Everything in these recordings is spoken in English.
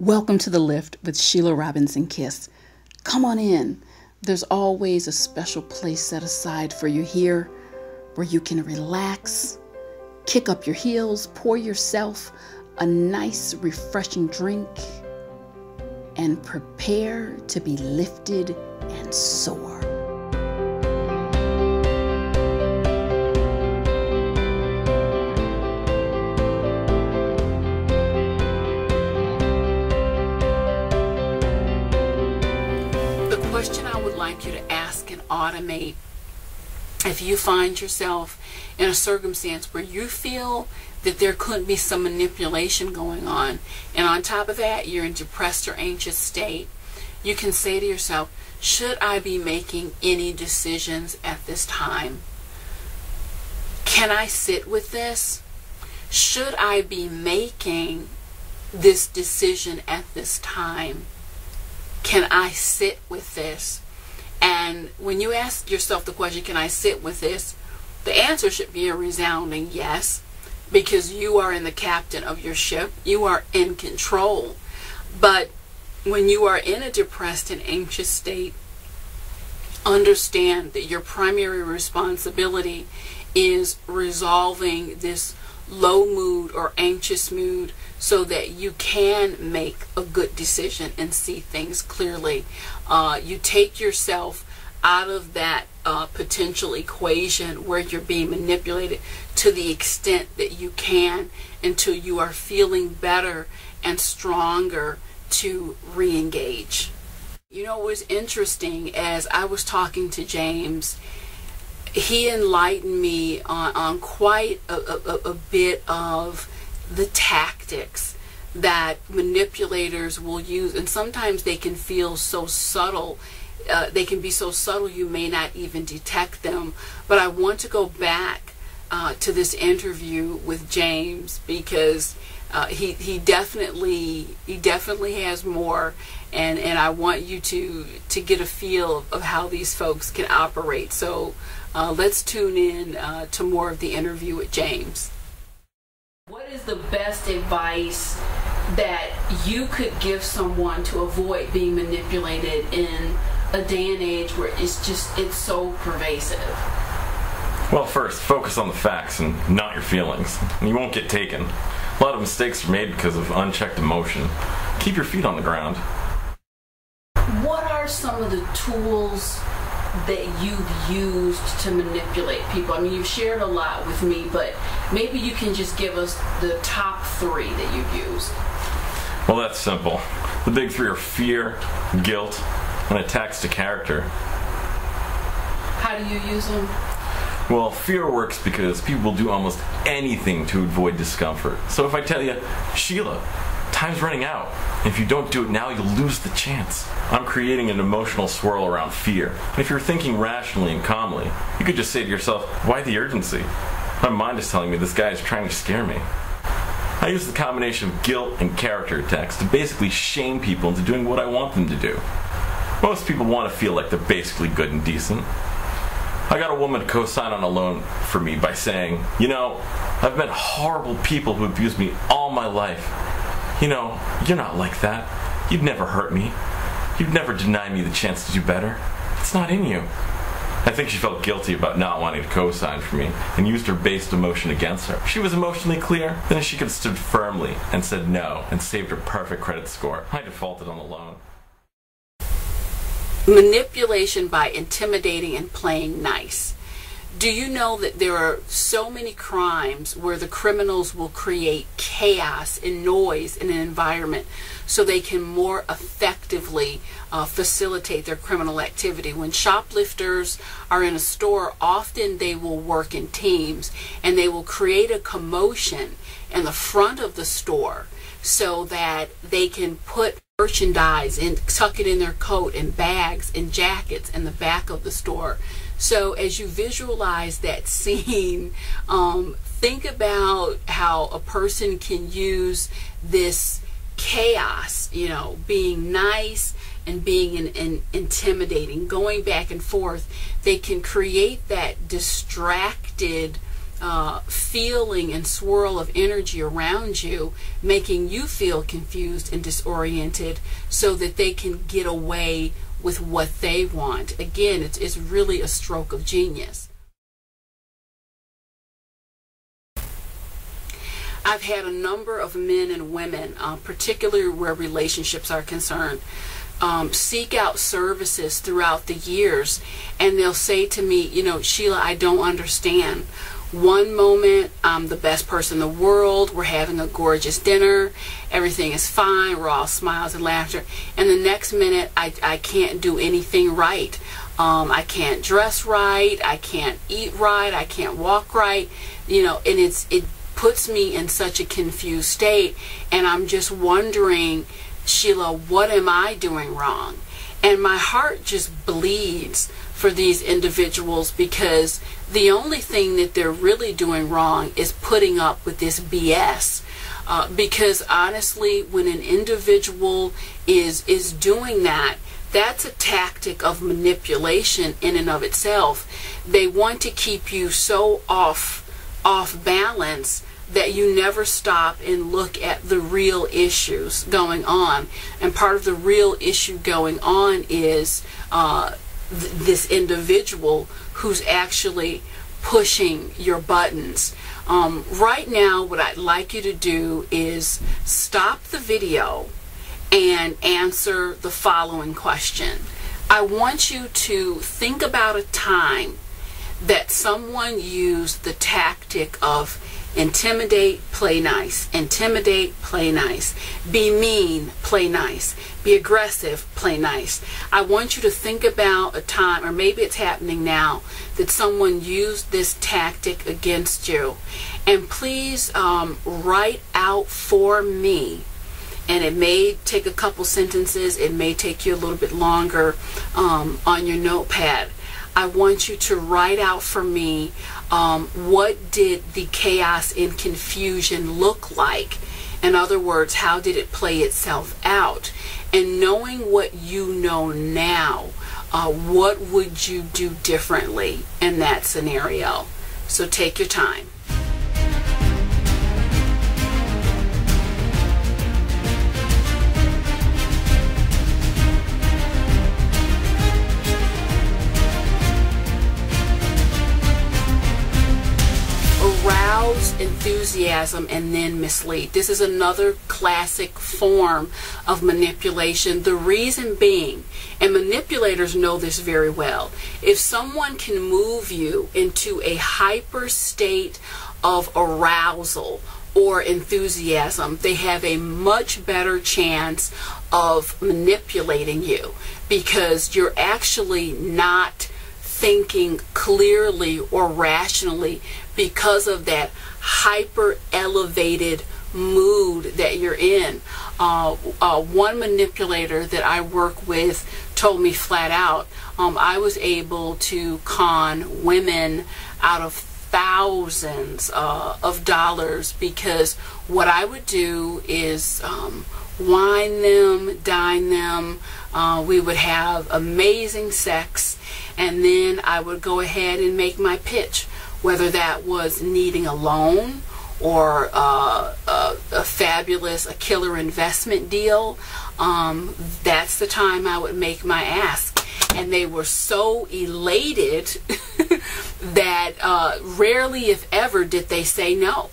Welcome to The Lift with Sheila Robinson-Kiss. Come on in. There's always a special place set aside for you here where you can relax, kick up your heels, pour yourself a nice, refreshing drink, and prepare to be lifted and soar. Question I would like you to ask and automate: if you find yourself in a circumstance where you feel that there could be some manipulation going on, and on top of that you're in depressed or anxious state, you can say to yourself, should I be making any decisions at this time? Can I sit with this? Should I be making this decision at this time? Can I sit with this? And when you ask yourself the question, can I sit with this? The answer should be a resounding yes, because you are in the captain of your ship. You are in control. But when you are in a depressed and anxious state, understand that your primary responsibility is resolving this low mood or anxious mood so that you can make a good decision and see things clearly. You take yourself out of that potential equation where you're being manipulated to the extent that you can until you are feeling better and stronger to re-engage. You know, it was interesting, as I was talking to James, he enlightened me on quite a bit of the tactics that manipulators will use, and sometimes they can feel so subtle. They can be so subtle you may not even detect them. But I want to go back to this interview with James, because he definitely has more, and I want you to get a feel of how these folks can operate. So let's tune in to more of the interview with James. What is the best advice that you could give someone to avoid being manipulated in a day and age where it's so pervasive? Well, first, focus on the facts and not your feelings, and you won't get taken. A lot of mistakes are made because of unchecked emotion. Keep your feet on the ground. What are some of the tools that you've used to manipulate people? I mean, you've shared a lot with me, but maybe you can just give us the top 3 that you've used. Well, that's simple. The big 3 are fear, guilt, and attacks to character. How do you use them? Well, fear works because people will do almost anything to avoid discomfort. So if I tell you, Sheila, time's running out, and if you don't do it now, you'll lose the chance. I'm creating an emotional swirl around fear. And if you're thinking rationally and calmly, you could just say to yourself, why the urgency? My mind is telling me this guy is trying to scare me. I use the combination of guilt and character attacks to basically shame people into doing what I want them to do. Most people want to feel like they're basically good and decent. I got a woman to co-sign on a loan for me by saying, you know, I've met horrible people who abused me all my life. You know, you're not like that. You'd never hurt me. You'd never deny me the chance to do better. It's not in you. I think she felt guilty about not wanting to co-sign for me and used her based emotion against her. If she was emotionally clear, then she could have stood firmly and said no and saved her perfect credit score. I defaulted on the loan. Manipulation by intimidating and playing nice. Do you know that there are so many crimes where the criminals will create chaos and noise in an environment so they can more effectively facilitate their criminal activity? When shoplifters are in a store, often they will work in teams, and they will create a commotion in the front of the store so that they can put merchandise and tuck it in their coat and bags and jackets in the back of the store. So as you visualize that scene, think about how a person can use this chaos, you know, being nice and being intimidating, going back and forth. They can create that distracted feeling and swirl of energy around you, making you feel confused and disoriented so that they can get away with what they want. Again, it's really a stroke of genius. I've had a number of men and women, particularly where relationships are concerned, seek out services throughout the years, and they'll say to me, you know, Sheila, I don't understand. One moment, I'm the best person in the world, we're having a gorgeous dinner, everything is fine, we're all smiles and laughter, and the next minute, I can't do anything right. I can't dress right, I can't eat right, I can't walk right, you know, and it puts me in such a confused state, and I'm just wondering, Sheila, what am I doing wrong? And my heart just bleeds for these individuals, because the only thing that they're really doing wrong is putting up with this BS. Because honestly, when an individual is doing that, that's a tactic of manipulation in and of itself. They want to keep you so off balance that you never stop and look at the real issues going on. And part of the real issue going on is this individual who's actually pushing your buttons. Right now, what I'd like you to do is stop the video and answer the following question. I want you to think about a time that someone used the tactic of intimidate, play nice, intimidate, play nice, be mean, play nice, be aggressive, play nice. I want you to think about a time, or maybe it's happening now, that someone used this tactic against you. And please write out for me, and it may take a couple sentences, it may take you a little bit longer on your notepad. I want you to write out for me, what did the chaos and confusion look like? In other words, how did it play itself out? And knowing what you know now, what would you do differently in that scenario? So take your time. Enthusiasm and then mislead. This is another classic form of manipulation. The reason being, and manipulators know this very well, if someone can move you into a hyper state of arousal or enthusiasm, they have a much better chance of manipulating you, because you're actually not thinking clearly or rationally because of that hyper elevated mood that you're in. One manipulator that I work with told me flat out, I was able to con women out of thousands of dollars, because what I would do is wine them, dine them, we would have amazing sex, and then I would go ahead and make my pitch, whether that was needing a loan or a killer investment deal. That's the time I would make my ask. And they were so elated that rarely, if ever, did they say no.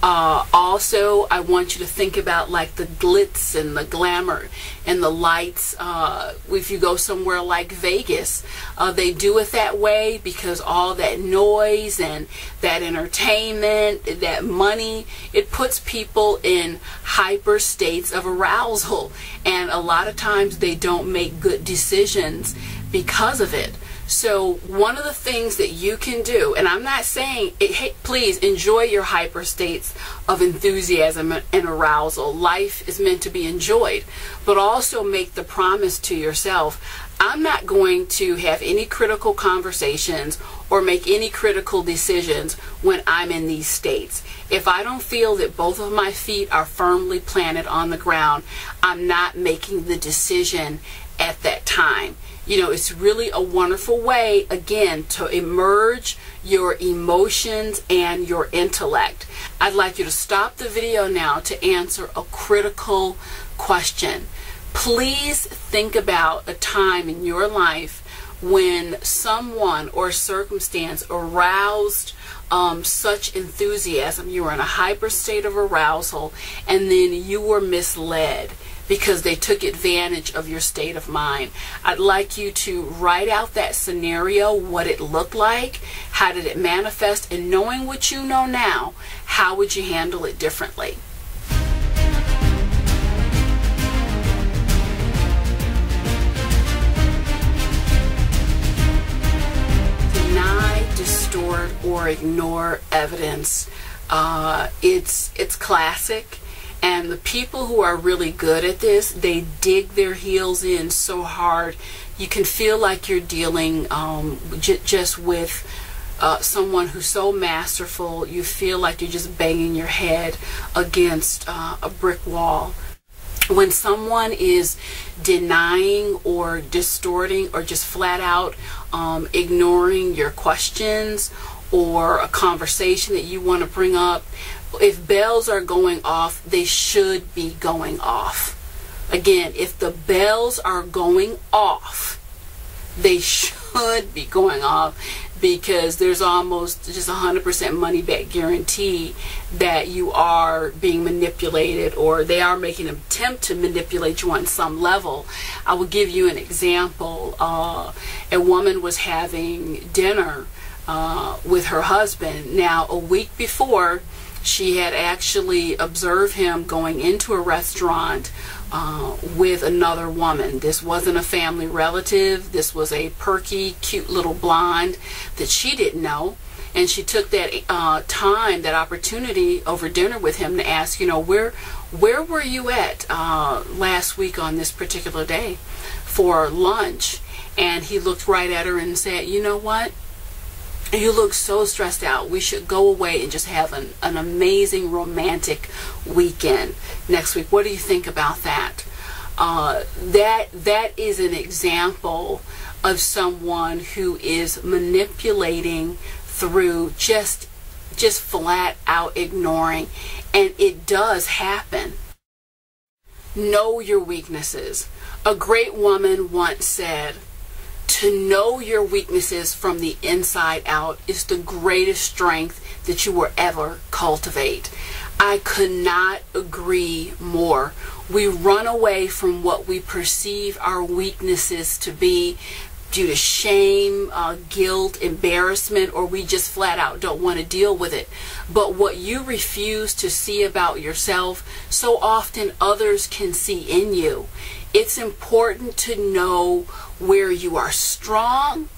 Also, I want you to think about like the glitz and the glamour and the lights. If you go somewhere like Vegas, they do it that way because all that noise and that entertainment, that money, it puts people in hyper states of arousal. And a lot of times they don't make good decisions because of it. So one of the things that you can do, and I'm not saying, hey, please enjoy your hyper states of enthusiasm and arousal. Life is meant to be enjoyed, but also make the promise to yourself, I'm not going to have any critical conversations or make any critical decisions when I'm in these states. If I don't feel that both of my feet are firmly planted on the ground, I'm not making the decision at that time. You know, it's really a wonderful way, again, to emerge your emotions and your intellect. I'd like you to stop the video now to answer a critical question. Please think about a time in your life when someone or circumstance aroused such enthusiasm, you were in a hyper state of arousal, and then you were misled because they took advantage of your state of mind. I'd like you to write out that scenario, what it looked like, how did it manifest, and knowing what you know now, how would you handle it differently? Deny, distort, or ignore evidence. It's classic. And the people who are really good at this, they dig their heels in so hard. You can feel like you're dealing just with someone who's so masterful. You feel like you're just banging your head against a brick wall. When someone is denying or distorting or just flat out ignoring your questions or a conversation that you want to bring up, if bells are going off, they should be going off. Again, if the bells are going off, they should be going off, because there's almost just 100% money back guarantee that you are being manipulated, or they are making an attempt to manipulate you on some level. I will give you an example. A woman was having dinner with her husband. Now, a week before, she had actually observed him going into a restaurant with another woman. This wasn't a family relative. This was a perky, cute little blonde that she didn't know. And she took that time, that opportunity over dinner with him to ask, you know, where were you at last week on this particular day for lunch? And he looked right at her and said, you know what? You look so stressed out. We should go away and just have an amazing romantic weekend next week. What do you think about that? That is an example of someone who is manipulating through just flat out ignoring. And it does happen. Know your weaknesses. A great woman once said, to know your weaknesses from the inside out is the greatest strength that you will ever cultivate. I could not agree more. We run away from what we perceive our weaknesses to be due to shame, guilt, embarrassment, or we just flat out don't want to deal with it. But what you refuse to see about yourself, so often others can see in you. It's important to know where you are strong,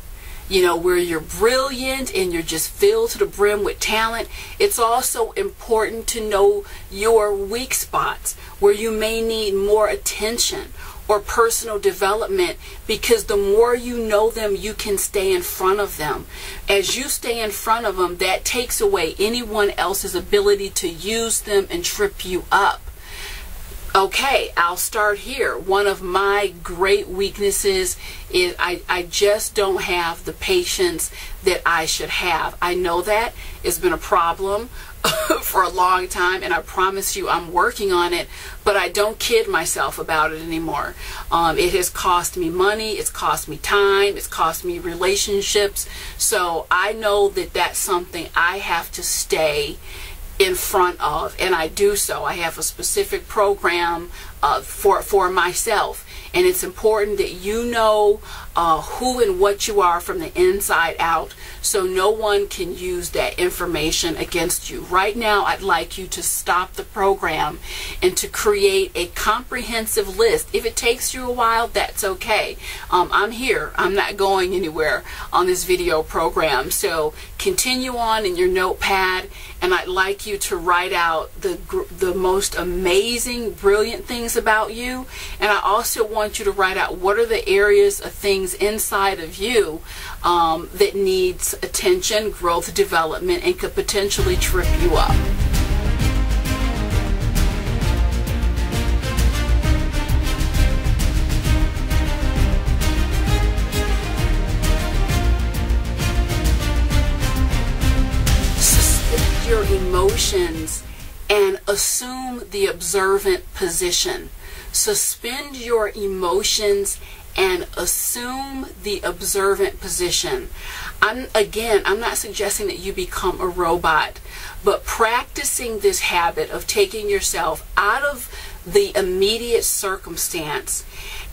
you know, where you're brilliant and you're just filled to the brim with talent. It's also important to know your weak spots, where you may need more attention or personal development, because the more you know them, you can stay in front of them. As you stay in front of them, that takes away anyone else's ability to use them and trip you up. Okay, I'll start here. One of my great weaknesses is I just don't have the patience that I should have. I know that it's been a problem for a long time, and I promise you I'm working on it, but I don't kid myself about it anymore. It has cost me money, it's cost me time, it's cost me relationships, so I know that that's something I have to stay in front of, and I do so. I have a specific program for myself, and it's important that you know who and what you are from the inside out, so no one can use that information against you. Right now, I'd like you to stop the program and to create a comprehensive list. If it takes you a while, that's okay. I'm here. I'm not going anywhere on this video program. So continue on in your notepad, and I'd like you to write out the most amazing, brilliant things about you. And I also want you to write out what are the areas of things inside of you that needs attention, growth, development, and could potentially trip you up. emotions and assume the observant position. Suspend your emotions and assume the observant position. I'm not suggesting that you become a robot, but practicing this habit of taking yourself out of the immediate circumstance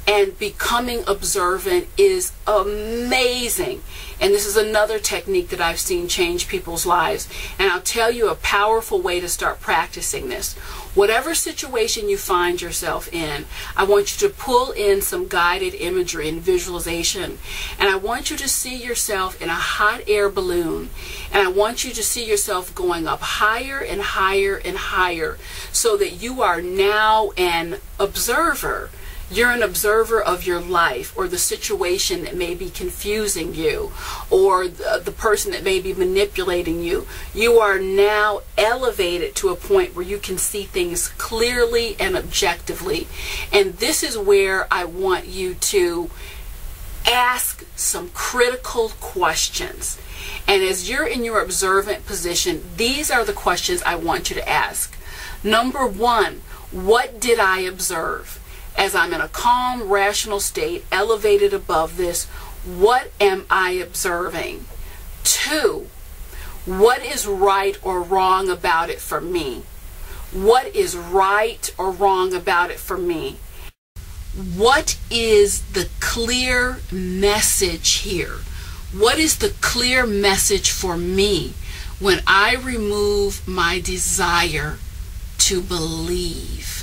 and becoming observant is amazing. And this is another technique that I've seen change people's lives. And I'll tell you a powerful way to start practicing this. Whatever situation you find yourself in, I want you to pull in some guided imagery and visualization. And I want you to see yourself in a hot air balloon. And I want you to see yourself going up higher and higher and higher, so that you are now an observer. You're an observer of your life, or the situation that may be confusing you, or the person that may be manipulating you. You are now elevated to a point where you can see things clearly and objectively. And this is where I want you to ask some critical questions. And as you're in your observant position, these are the questions I want you to ask. Number one, what did I observe? As I'm in a calm, rational state, elevated above this, what am I observing? 2, what is right or wrong about it for me? What is right or wrong about it for me? What is the clear message here? What is the clear message for me when I remove my desire to believe?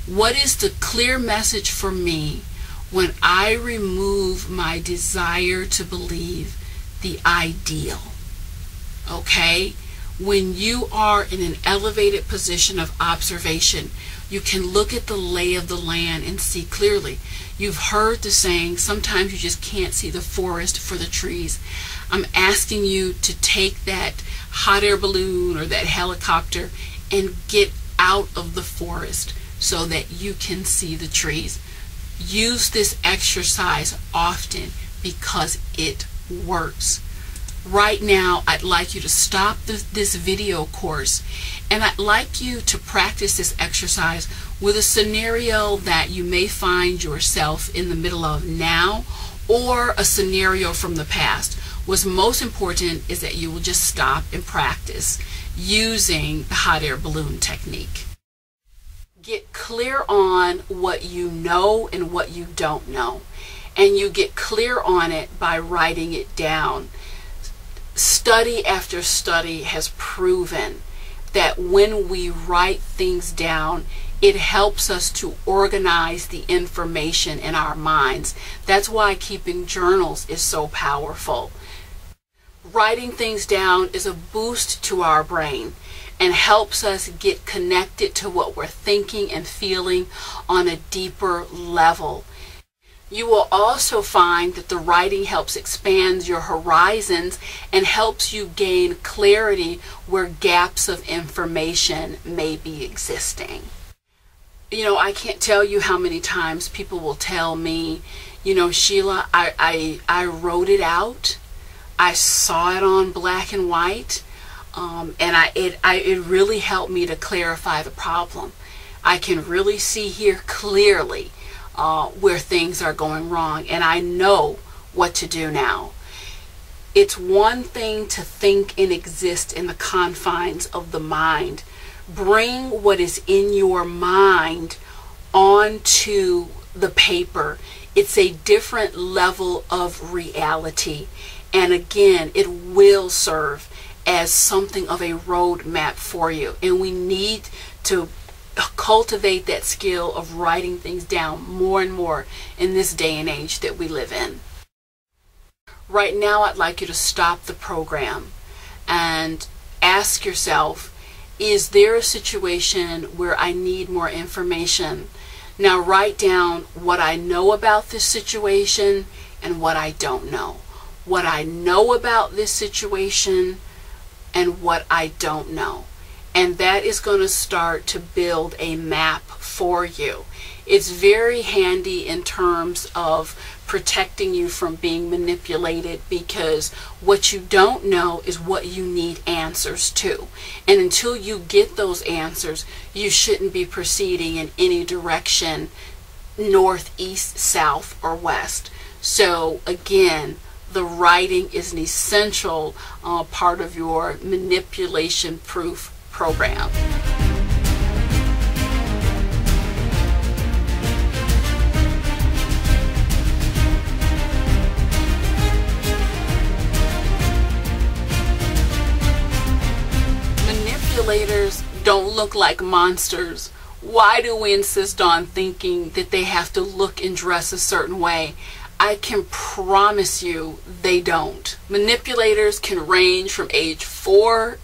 What is the clear message for me when I remove my desire to believe the ideal? Okay? When you are in an elevated position of observation, you can look at the lay of the land and see clearly. You've heard the saying, sometimes you just can't see the forest for the trees. I'm asking you to take that hot air balloon or that helicopter and get out of the forest, so that you can see the trees. Use this exercise often because it works. Right now, I'd like you to stop this video course, and I'd like you to practice this exercise with a scenario that you may find yourself in the middle of now, or a scenario from the past. What's most important is that you will just stop and practice using the hot air balloon technique. Get clear on what you know and what you don't know. And you get clear on it by writing it down. Study after study has proven that when we write things down, it helps us to organize the information in our minds. That's why keeping journals is so powerful. Writing things down is a boost to our brain and helps us get connected to what we're thinking and feeling on a deeper level. You will also find that the writing helps expand your horizons and helps you gain clarity where gaps of information may be existing. You know, I can't tell you how many times people will tell me, you know, Sheila, I wrote it out, I saw it on black and white, and it really helped me to clarify the problem. I can really see here clearly where things are going wrong, and I know what to do now. It's one thing to think and exist in the confines of the mind. Bring what is in your mind onto the paper. It's a different level of reality, and again, it will serve as something of a roadmap for you. And we need to cultivate that skill of writing things down more and more in this day and age that we live in. Right now, I'd like you to stop the program and ask yourself, is there a situation where I need more information? Now write down what I know about this situation and what I don't know. What I know about this situation and what I don't know. and that is going to start to build a map for you. It's very handy in terms of protecting you from being manipulated, because what you don't know is what you need answers to. And until you get those answers, you shouldn't be proceeding in any direction, north, east, south, or west. So again, the writing is an essential part of your manipulation proof program. Manipulators don't look like monsters. Why do we insist on thinking that they have to look and dress a certain way? I can promise you they don't. Manipulators can range from age 4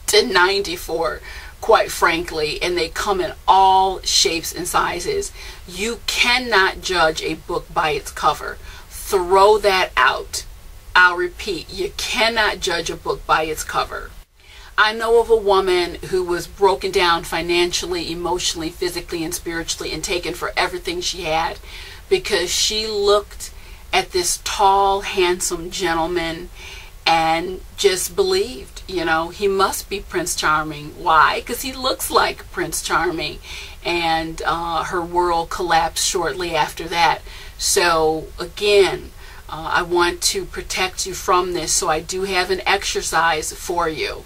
to 94, quite frankly, and they come in all shapes and sizes. You cannot judge a book by its cover. Throw that out. I'll repeat, you cannot judge a book by its cover. I know of a woman who was broken down financially, emotionally, physically, and spiritually, and taken for everything she had because she looked at this tall, handsome gentleman and just believed, you know, he must be Prince Charming. Why? Because he looks like Prince Charming. And her world collapsed shortly after that. So again, I want to protect you from this, so I do have an exercise for you.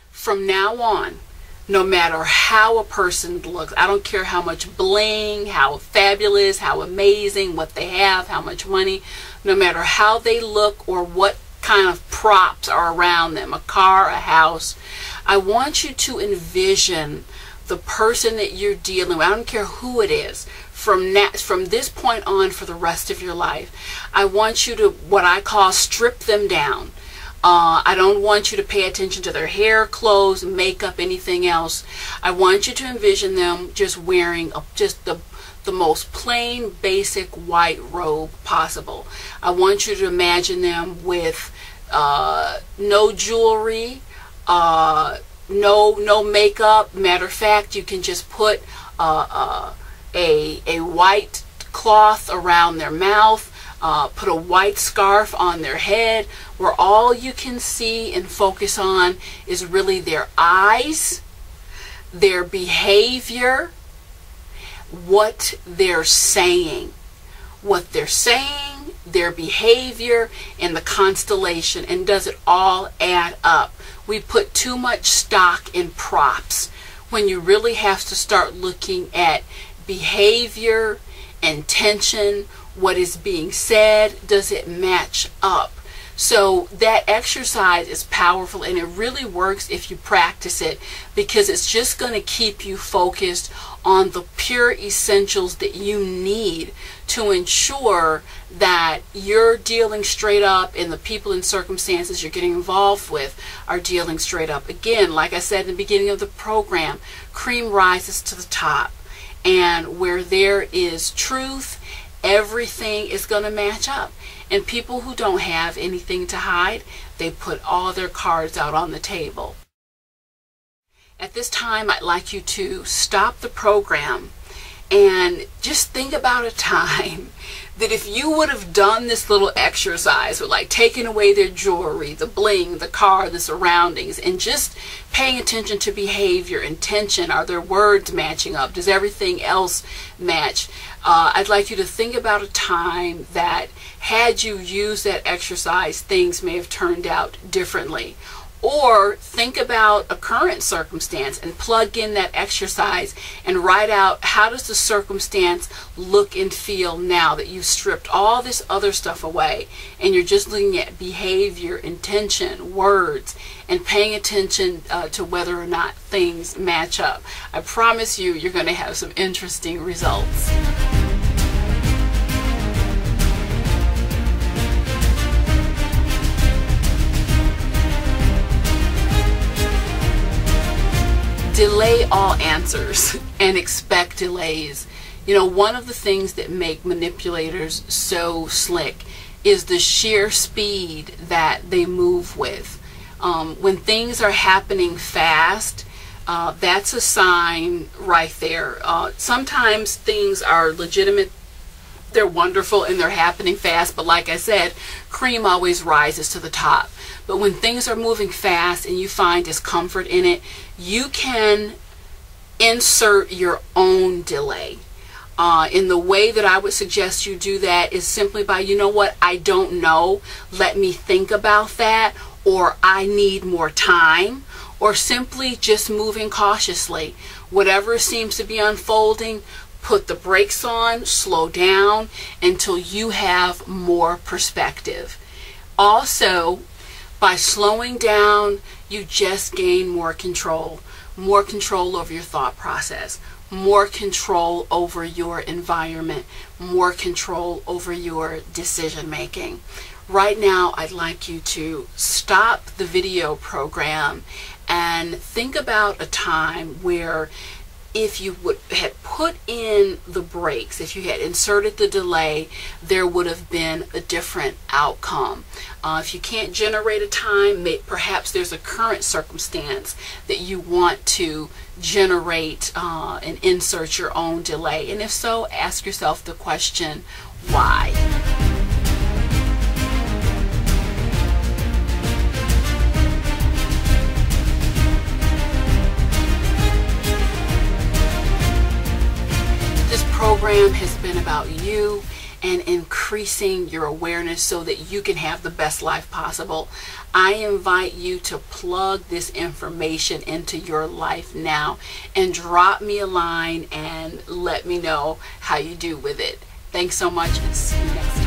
From now on, no matter how a person looks, I don't care how much bling, how fabulous, how amazing, what they have, how much money, no matter how they look or what kind of props are around them, a car, a house, I want you to envision the person that you're dealing with. I don't care who it is. From this point on for the rest of your life, I want you to, what I call, strip them down. I don't want you to pay attention to their hair, clothes, makeup, anything else. I want you to envision them just wearing just the most plain, basic white robe possible. I want you to imagine them with no jewelry, no makeup. Matter of fact, you can just put a white cloth around their mouth. Put a white scarf on their head, where all you can see and focus on is really their eyes, their behavior, what they're saying. What they're saying, their behavior, and the constellation, and does it all add up? We put too much stock in props when you really have to start looking at behavior, intention, what is being said, does it match up? So that exercise is powerful, and it really works if you practice it, because it's just going to keep you focused on the pure essentials that you need to ensure that you're dealing straight up and the people and circumstances you're getting involved with are dealing straight up. Again, like I said in the beginning of the program, cream rises to the top, and where there is truth, everything is going to match up. And people who don't have anything to hide, they put all their cards out on the table. At this time, I'd like you to stop the program and just think about a time that if you would have done this little exercise with, like, taking away their jewelry, the bling, the car, the surroundings, and just paying attention to behavior, intention, are their words matching up? Does everything else match? I'd like you to think about a time that, had you used that exercise, things may have turned out differently. Or think about a current circumstance and plug in that exercise and write out, how does the circumstance look and feel now that you've stripped all this other stuff away and you're just looking at behavior, intention, words, and paying attention to whether or not things match up. I promise you, you're going to have some interesting results. Delay all answers and expect delays. You know, one of the things that make manipulators so slick is the sheer speed that they move with. When things are happening fast, that's a sign right there. Sometimes things are legitimate, they're wonderful, and they're happening fast, but like I said, cream always rises to the top. But when things are moving fast and you find discomfort in it, you can insert your own delay. In the way that I would suggest you do that is simply by, you know what, I don't know, let me think about that, or I need more time, or simply just moving cautiously. Whatever seems to be unfolding, put the brakes on, slow down until you have more perspective. Also, by slowing down, you just gain more control over your thought process, more control over your environment, more control over your decision making. Right now, I'd like you to stop the video program and think about a time where if you had put in the brakes, if you had inserted the delay, there would have been a different outcome. If you can't generate a time, perhaps there's a current circumstance that you want to generate and insert your own delay. And if so, ask yourself the question, why? Program has been about you and increasing your awareness so that you can have the best life possible. I invite you to plug this information into your life now and drop me a line and let me know how you do with it. Thanks so much, and see you next time.